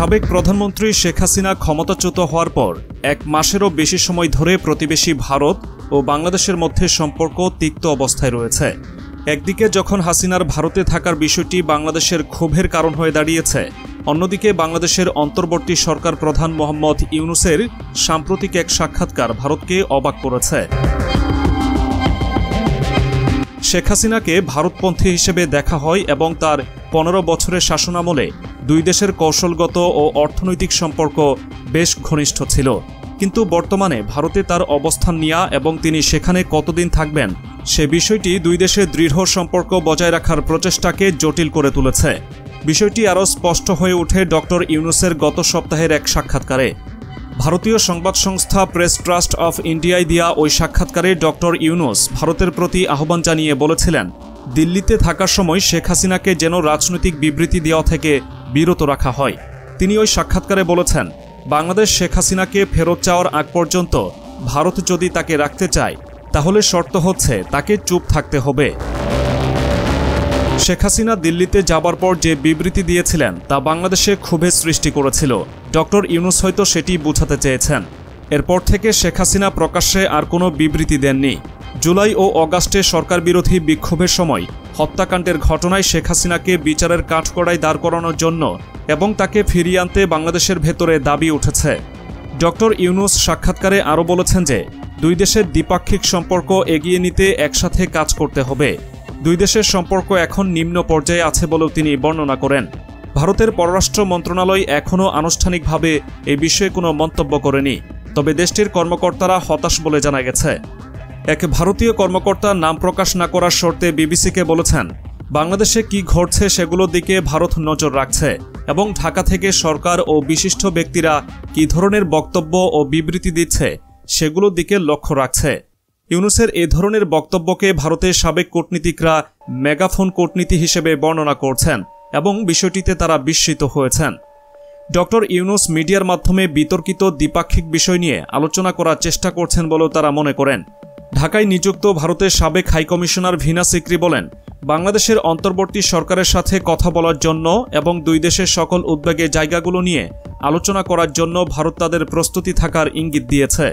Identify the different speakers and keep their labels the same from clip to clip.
Speaker 1: সাবেক প্রধানমন্ত্রী শেখ হাসিনা ক্ষমতাচ্যুত হওয়ার পর এক মাসেরও বেশি সময় ধরে প্রতিবেশী ভারত ও বাংলাদেশের মধ্যে সম্পর্ক তিক্ত অবস্থায় রয়েছে। একদিকে যখন হাসিনার ভারতে থাকার বিষয়টি বাংলাদেশের ক্ষোভের কারণ হয়ে দাঁড়িয়েছে, অন্যদিকে বাংলাদেশের অন্তর্বর্তী সরকার প্রধান মোহাম্মদ ইউনূসের সাম্প্রতিক এক সাক্ষাৎকার ভারতকে অবাক করেছে। শেখ হাসিনাকে ভারতপন্থী হিসেবে দেখা হয় এবং তার 15 বছরের শাসনামলে দুই দেশের কৌশলগত ও অর্থনৈতিক সম্পর্ক বেশ ঘনিষ্ঠ ছিল। কিন্তু বর্তমানে ভারতে তার অবস্থান নেওয়া এবং তিনি সেখানে কতদিন থাকবেন সে বিষয়টি দুই দেশের দৃঢ় সম্পর্ক বজায় রাখার প্রচেষ্টাকে জটিল করে তুলেছে। বিষয়টি আরও স্পষ্ট হয়ে ওঠে ডক্টর ইউনূসের গত সপ্তাহের এক সাক্ষাৎকারে। ভারতীয় সংবাদ সংস্থা প্রেস ট্রাস্ট অফ ইন্ডিয়ায় দেয়া ওই সাক্ষাৎকারে ডক্টর ইউনূস ভারতের প্রতি আহ্বান জানিয়ে বলেছিলেন, দিল্লিতে থাকার সময় শেখ হাসিনাকে যেন রাজনৈতিক বিবৃতি দেওয়া থেকে বিরত রাখা হয়। তিনি ওই সাক্ষাৎকারে বলেছেন, বাংলাদেশ শেখ হাসিনাকে ফেরত চাওয়ার আগ পর্যন্ত ভারত যদি তাকে রাখতে চায় তাহলে শর্ত হচ্ছে তাকে চুপ থাকতে হবে। শেখ হাসিনা দিল্লিতে যাবার পর যে বিবৃতি দিয়েছিলেন তা বাংলাদেশে ক্ষোভের সৃষ্টি করেছিল। ডক্টর ইউনূস হয়তো সেটি বোঝাতে চেয়েছেন। এরপর থেকে শেখ হাসিনা প্রকাশ্যে আর কোনো বিবৃতি দেননি। জুলাই ও অগাস্টে সরকার বিরোধী বিক্ষোভের সময় হত্যাকাণ্ডের ঘটনায় শেখ হাসিনাকে বিচারের কাঠগড়ায় দাঁড় করানোর জন্য এবং তাকে ফিরিয়ে আনতে বাংলাদেশের ভেতরে দাবি উঠেছে। ডক্টর ইউনূস সাক্ষাৎকারে আরও বলেছেন যে দুই দেশের দ্বিপাক্ষিক সম্পর্ক এগিয়ে নিতে একসাথে কাজ করতে হবে। দুই দেশের সম্পর্ক এখন নিম্ন পর্যায়ে আছে বলেও তিনি বর্ণনা করেন। ভারতের পররাষ্ট্র মন্ত্রণালয় এখনও আনুষ্ঠানিকভাবে এই বিষয়ে কোনো মন্তব্য করেনি, তবে দেশটির কর্মকর্তারা হতাশ বলে জানা গেছে। এক ভারতীয় কর্মকর্তা নাম প্রকাশ না করার শর্তে বিবিসিকে বলেছেন, বাংলাদেশে কি ঘটছে সেগুলোর দিকে ভারত নজর রাখছে এবং ঢাকা থেকে সরকার ও বিশিষ্ট ব্যক্তিরা কী ধরনের বক্তব্য ও বিবৃতি দিচ্ছে সেগুলোর দিকে লক্ষ্য রাখছে। ইউনূসের এ ধরনের বক্তব্যকে ভারতের সাবেক কূটনীতিকরা মেগাফোন কূটনীতি হিসেবে বর্ণনা করছেন এবং বিষয়টিতে তারা বিস্মিত হয়েছেন। ডক্টর ইউনূস মিডিয়ার মাধ্যমে বিতর্কিত দ্বিপাক্ষিক বিষয় নিয়ে আলোচনা করার চেষ্টা করছেন বলেও তারা মনে করেন। ঢাকায় নিযুক্ত ভারতের সাবেক হাইকমিশনার ভীনা সিকরি বলেন, বাংলাদেশের অন্তর্বর্তী সরকারের সাথে কথা বলার জন্য এবং দুই দেশের সকল উদ্বেগের জায়গাগুলো নিয়ে আলোচনা করার জন্য ভারত তাদের প্রস্তুতি থাকার ইঙ্গিত দিয়েছে।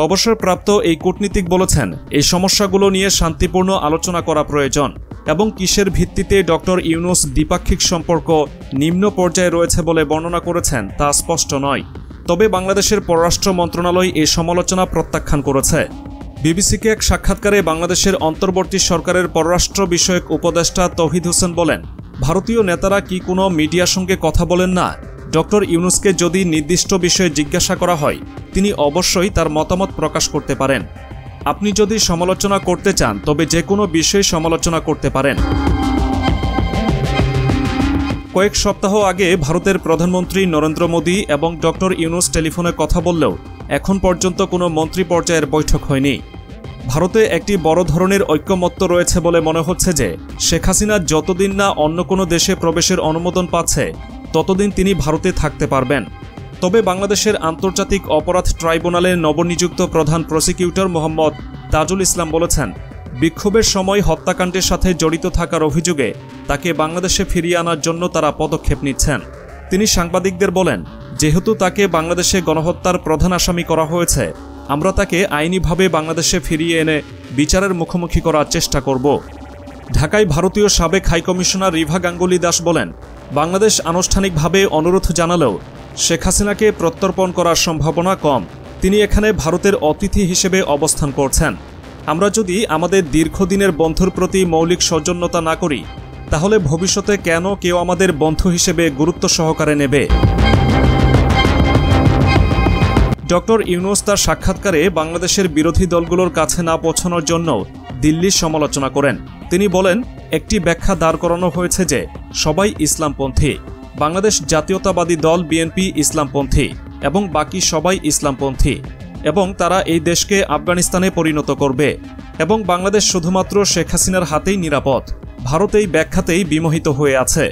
Speaker 1: অবসরপ্রাপ্ত এই কূটনীতিক বলেছেন, এই সমস্যাগুলো নিয়ে শান্তিপূর্ণ আলোচনা করা প্রয়োজন এবং কিসের ভিত্তিতে ডক্টর ইউনূস দ্বিপাক্ষিক সম্পর্ক নিম্ন পর্যায়ে রয়েছে বলে বর্ণনা করেছেন তা স্পষ্ট নয়। তবে বাংলাদেশের পররাষ্ট্র মন্ত্রণালয় এই সমালোচনা প্রত্যাখ্যান করেছে। বিবিসিকে এক সাক্ষাৎকারে বাংলাদেশের অন্তর্বর্তী সরকারের পররাষ্ট্র বিষয়ক উপদেষ্টা তৌহিদ হোসেন বলেন, ভারতীয় নেতারা কি কোনো মিডিয়ার সঙ্গে কথা বলেন না? ডক্টর ইউনূসকে যদি নির্দিষ্ট বিষয়ে জিজ্ঞাসা করা হয় তিনি অবশ্যই তার মতামত প্রকাশ করতে পারেন। আপনি যদি সমালোচনা করতে চান তবে যে কোনো বিষয়ে সমালোচনা করতে পারেন। কয়েক সপ্তাহ আগে ভারতের প্রধানমন্ত্রী নরেন্দ্র মোদী এবং ডক্টর ইউনূস টেলিফোনে কথা বললেও এখন পর্যন্ত কোনো মন্ত্রী পর্যায়ের বৈঠক হয়নি। ভারতে একটি বড় ধরনের ঐক্যমত্য রয়েছে বলে মনে হচ্ছে যে শেখ হাসিনা যতদিন না অন্য কোনো দেশে প্রবেশের অনুমোদন পাচ্ছে ততদিন তিনি ভারতে থাকতে পারবেন। তবে বাংলাদেশের আন্তর্জাতিক অপরাধ ট্রাইব্যুনালের নবনিযুক্ত প্রধান প্রসিকিউটর মোহাম্মদ তাজুল ইসলাম বলেছেন, বিক্ষোভের সময় হত্যাকাণ্ডের সাথে জড়িত থাকার অভিযোগে তাকে বাংলাদেশে ফিরিয়ে আনার জন্য তারা পদক্ষেপ নিচ্ছেন। তিনি সাংবাদিকদের বলেন, যেহেতু তাকে বাংলাদেশে গণহত্যার প্রধান আসামি করা হয়েছে, আমরা তাকে আইনিভাবে বাংলাদেশে ফিরিয়ে এনে বিচারের মুখোমুখি করার চেষ্টা করব। ঢাকায় ভারতীয় সাবেক হাইকমিশনার রিভা গাঙ্গুলি দাস বলেন, বাংলাদেশ আনুষ্ঠানিকভাবে অনুরোধ জানালেও শেখ হাসিনাকে প্রত্যর্পণ করার সম্ভাবনা কম। তিনি এখানে ভারতের অতিথি হিসেবে অবস্থান করছেন। আমরা যদি আমাদের দীর্ঘদিনের বন্ধুর প্রতি মৌলিক সৌজন্যতা না করি তাহলে ভবিষ্যতে কেন কেউ আমাদের বন্ধু হিসেবে গুরুত্ব সহকারে নেবে? ডক্টর ইউনূস তার সাক্ষাৎকারে বাংলাদেশের বিরোধী দলগুলোর কাছে না পৌঁছানোর জন্য দিল্লির সমালোচনা করেন। তিনি বলেন, একটি ব্যাখ্যা দাঁড় করানো হয়েছে যে সবাই ইসলামপন্থী। বাংলাদেশ জাতীয়তাবাদী দল বিএনপি ইসলামপন্থী এবং বাকি সবাই ইসলামপন্থী এবং তারা এই দেশকে আফগানিস্তানে পরিণত করবে এবং বাংলাদেশ শুধুমাত্র শেখ হাসিনার হাতেই নিরাপদ। ভারত এই ব্যাখ্যাতেই বিমোহিত হয়ে আছে।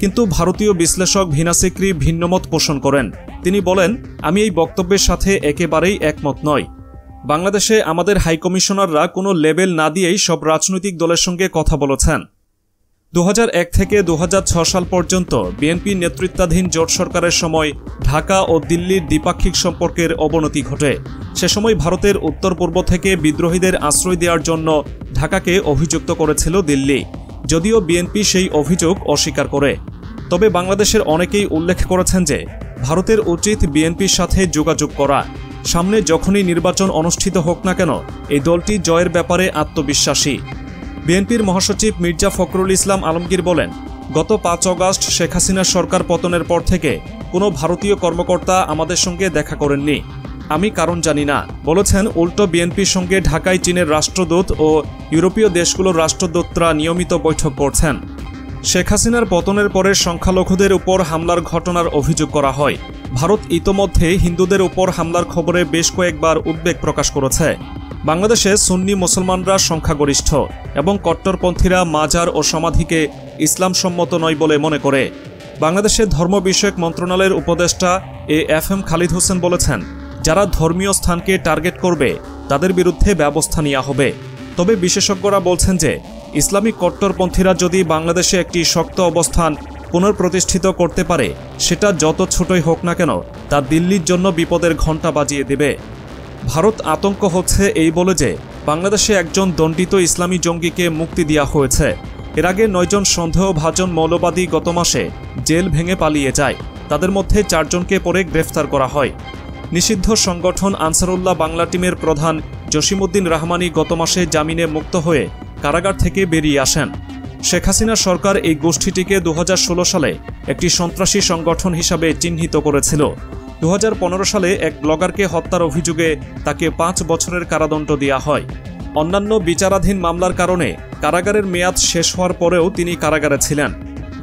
Speaker 1: কিন্তু ভারতীয় বিশ্লেষক ভীনা সিকরি ভিন্নমত পোষণ করেন। তিনি বলেন, আমি এই বক্তব্যের সাথে একেবারেই একমত নই। বাংলাদেশে আমাদের হাইকমিশনাররা কোনো লেবেল না দিয়েই সব রাজনৈতিক দলের সঙ্গে কথা বলেছেন। 2001 থেকে 2006 সাল পর্যন্ত বিএনপি নেতৃত্বাধীন জোট সরকারের সময় ঢাকা ও দিল্লির দ্বিপাক্ষিক সম্পর্কের অবনতি ঘটে। সে সময় ভারতের উত্তর পূর্ব থেকে বিদ্রোহীদের আশ্রয় দেওয়ার জন্য ঢাকাকে অভিযুক্ত করেছিল দিল্লি, যদিও বিএনপি সেই অভিযোগ অস্বীকার করে। তবে বাংলাদেশের অনেকেই উল্লেখ করেছেন যে ভারতের উচিত বিএনপির সাথে যোগাযোগ করা। সামনে যখনই নির্বাচন অনুষ্ঠিত হোক না কেন এই দলটি জয়ের ব্যাপারে আত্মবিশ্বাসী। বিএনপির মহাসচিব মির্জা ফখরুল ইসলাম আলমগীর বলেন, গত 5 অগাস্ট শেখ হাসিনার সরকার পতনের পর থেকে কোনো ভারতীয় কর্মকর্তা আমাদের সঙ্গে দেখা করেননি। আমি কারণ জানি না, বলেছেন। উল্টো বিএনপির সঙ্গে ঢাকায় চীনের রাষ্ট্রদূত ও ইউরোপীয় দেশগুলোর রাষ্ট্রদূতরা নিয়মিত বৈঠক করছেন। শেখ হাসিনার পতনের পরে সংখ্যালঘুদের উপর হামলার ঘটনার অভিযোগ করা হয়। ভারত ইতোমধ্যে হিন্দুদের উপর হামলার খবরে বেশ কয়েকবার উদ্বেগ প্রকাশ করেছে। বাংলাদেশে সুন্নি মুসলমানরা সংখ্যাগরিষ্ঠ এবং কট্টরপন্থীরা মাজার ও সমাধিকে ইসলামসম্মত নয় বলে মনে করে। বাংলাদেশের ধর্ম বিষয়ক মন্ত্রণালয়ের উপদেষ্টা এএফএম খালিদ হোসেন বলেছেন, যারা ধর্মীয় স্থানকে টার্গেট করবে তাদের বিরুদ্ধে ব্যবস্থা নেওয়া হবে। তবে বিশেষজ্ঞরা বলছেন যে ইসলামিক কট্টরপন্থীরা যদি বাংলাদেশে একটি শক্ত অবস্থান পুনঃপ্রতিষ্ঠিত করতে পারে, সেটা যত ছোটই হোক না কেন তা দিল্লির জন্য বিপদের ঘণ্টা বাজিয়ে দেবে। ভারত আতঙ্ক হচ্ছে এই বলে যে বাংলাদেশে একজন দণ্ডিত ইসলামী জঙ্গিকে মুক্তি দেওয়া হয়েছে। এর আগে 9 জন সন্দেহভাজন মৌলবাদী গত মাসে জেল ভেঙে পালিয়ে যায়। তাদের মধ্যে 4 জনকে পরে গ্রেফতার করা হয়। নিষিদ্ধ সংগঠন আনসারুল্লাহ বাংলা টিমের প্রধান জসিমউদ্দিন রহমানী গত মাসে জামিনে মুক্ত হয়ে কারাগার থেকে বেরিয়ে আসেন। শেখ হাসিনা সরকার এই গোষ্ঠীটিকে 2016 সালে একটি সন্ত্রাসী সংগঠন হিসাবে চিহ্নিত করেছিল। 2015 সালে এক ব্লগারকে হত্যার অভিযোগে তাকে 5 বছরের কারাদণ্ড দেওয়া হয়। অন্যান্য বিচারাধীন মামলার কারণে কারাগারের মেয়াদ শেষ হওয়ার পরেও তিনি কারাগারে ছিলেন।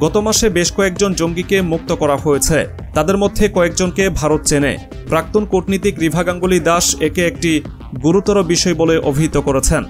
Speaker 1: গত মাসে বেশ কয়েকজন জঙ্গিকে মুক্ত করা হয়েছে। তাদের মধ্যে কয়েকজনকে ভারত চেনে। প্রাক্তন কূটনীতিক রিভা গাঙ্গুলি দাস একে একটি গুরুতর বিষয় বলে অভিহিত করেছেন।